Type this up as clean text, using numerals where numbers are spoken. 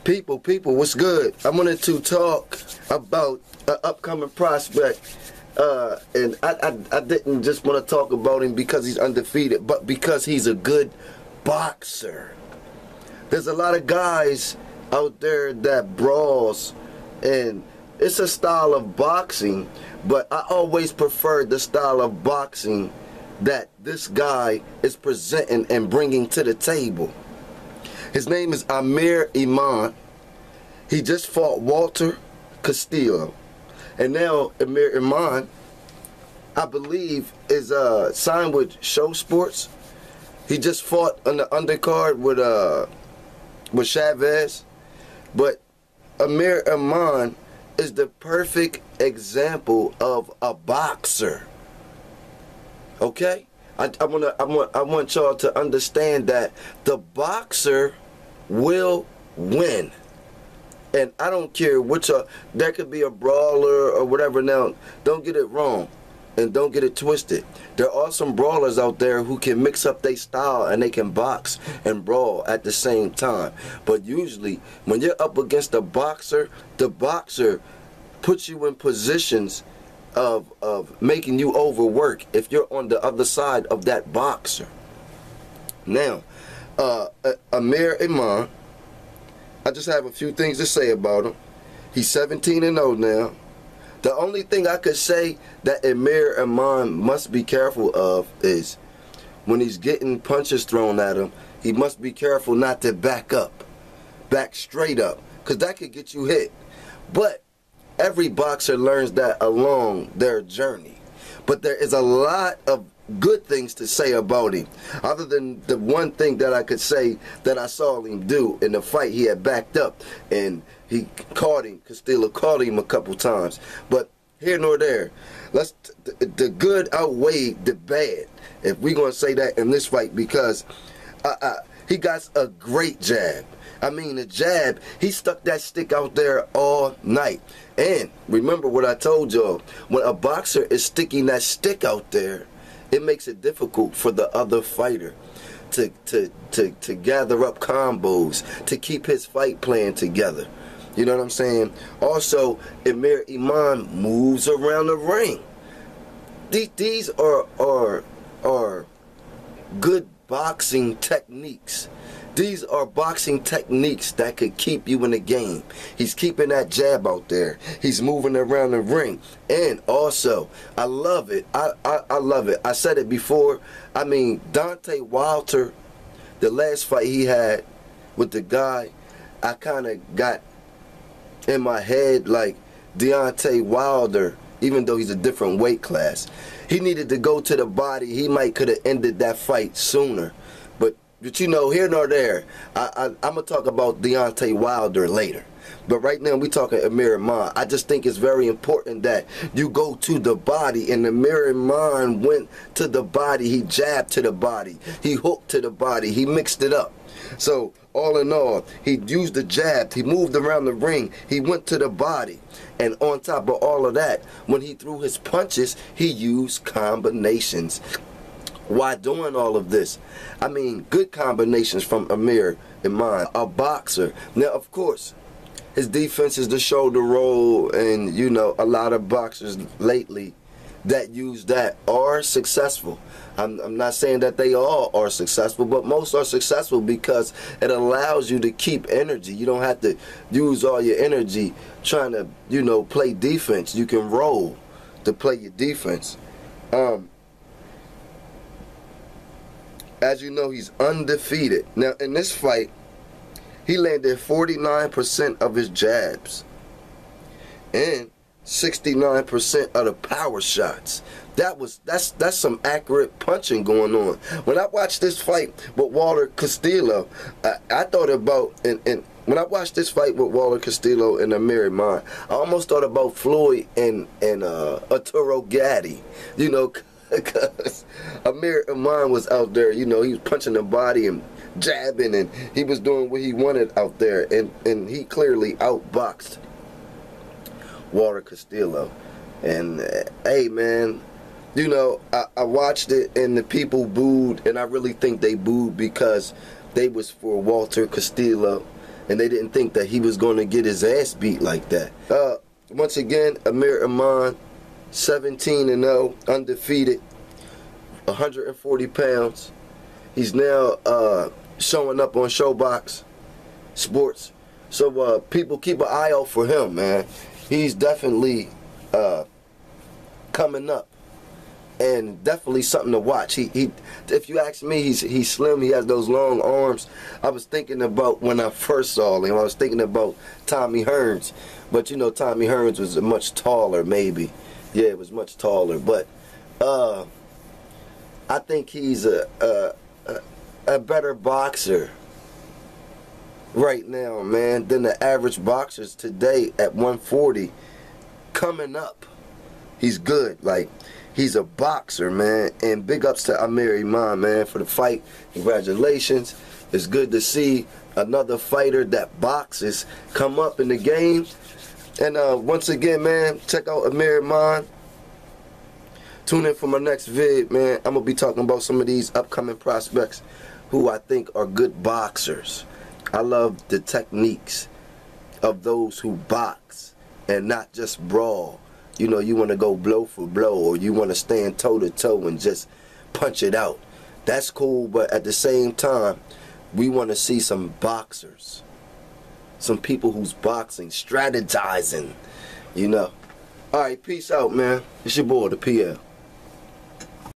People, what's good? I wanted to talk about an upcoming prospect, and I didn't just want to talk about him because he's undefeated, but because he's a good boxer. There's a lot of guys out there that brawls, and it's a style of boxing, but I always preferred the style of boxing that this guy is presenting and bringing to the table. His name is Amir Imam. He just fought Walter Castillo. And now Amir Imam, I believe, is signed with Show Sports. He just fought on the undercard with Chavez. But Amir Imam is the perfect example of a boxer. Okay? I want y'all to understand that the boxer will win. And I don't care which there could be a brawler or whatever. Now, don't get it wrong and don't get it twisted. There are some brawlers out there who can mix up their style and they can box and brawl at the same time. But usually, when you're up against a boxer, the boxer puts you in positions of making you overwork if you're on the other side of that boxer. Now, Amir Imam, I just have a few things to say about him. He's 17-0 now. The only thing I could say that Amir Imam must be careful of is when he's getting punches thrown at him, he must be careful not to back straight up, because that could get you hit. But every boxer learns that along their journey. But there is a lot of good things to say about him, other than the one thing that I could say that I saw him do in the fight. He had backed up and he caught him. Castillo caught him a couple times. But here nor there, the good outweighed the bad, if we're going to say that in this fight, because he got a great jab. I mean, the jab, he stuck that stick out there all night. And remember what I told y'all, when a boxer is sticking that stick out there, it makes it difficult for the other fighter to gather up combos, to keep his fight plan together. You know what I'm saying? Also, Amir Imam moves around the ring. These are good boxing techniques. These are boxing techniques that could keep you in the game. He's keeping that jab out there. He's moving around the ring. And also, I love it. I love it. I said it before. I mean, Deontay Wilder, the last fight he had with the guy, I kind of got in my head like Deontay Wilder, even though he's a different weight class, he needed to go to the body. He might could have ended that fight sooner. But you know, here nor there, I'm going to talk about Deontay Wilder later. But right now, we're talking Amir Imam. I just think it's very important that you go to the body. And Amir Imam went to the body. He jabbed to the body. He hooked to the body. He mixed it up. So, all in all, he used the jab. He moved around the ring. He went to the body. And on top of all of that, when he threw his punches, he used combinations. Why doing all of this? I mean, good combinations from Amir Imam, a boxer. Now, of course, his defense is the shoulder roll, and, you know, a lot of boxers lately that use that are successful. I'm not saying that they all are successful, but most are successful because it allows you to keep energy. You don't have to use all your energy trying to, you know, play defense. You can roll to play your defense. As you know, he's undefeated. Now, in this fight, he landed 49% of his jabs and 69% of the power shots. That's some accurate punching going on. When I watched this fight with Walter Castillo, I thought about when I watched this fight with Walter Castillo and Amir Imam, I almost thought about Floyd and Arturo Gatti. You know, because Amir Imam was out there, you know, he was punching the body and jabbing, and he was doing what he wanted out there, and he clearly outboxed Walter Castillo. And hey, man, you know, I watched it and the people booed, and I really think they booed because they was for Walter Castillo. and they didn't think that he was going to get his ass beat like that. Once again, Amir Imam, 17-0, undefeated, 140 pounds. He's now showing up on Showbox Sports. So people keep an eye out for him, man. He's definitely coming up, and definitely something to watch. He if you ask me, he's slim. He has those long arms. I was thinking about, when I first saw him, I was thinking about Tommy Hearns, but you know, Tommy Hearns was much taller, maybe. Yeah, it was much taller, but I think he's a better boxer right now, man, than the average boxers today at 140. Coming up, he's good. Like, he's a boxer, man. And big ups to Amir Imam, man, for the fight. Congratulations. It's good to see another fighter that boxes come up in the game. And once again, man, check out Amir Imam. Tune in for my next vid, man. I'm going to be talking about some of these upcoming prospects who I think are good boxers. I love the techniques of those who box and not just brawl. You know, you want to go blow for blow, or you want to stand toe to toe and just punch it out. That's cool, but at the same time, we want to see some boxers. Some people who's boxing, strategizing, you know. All right, peace out, man. It's your boy, the PL.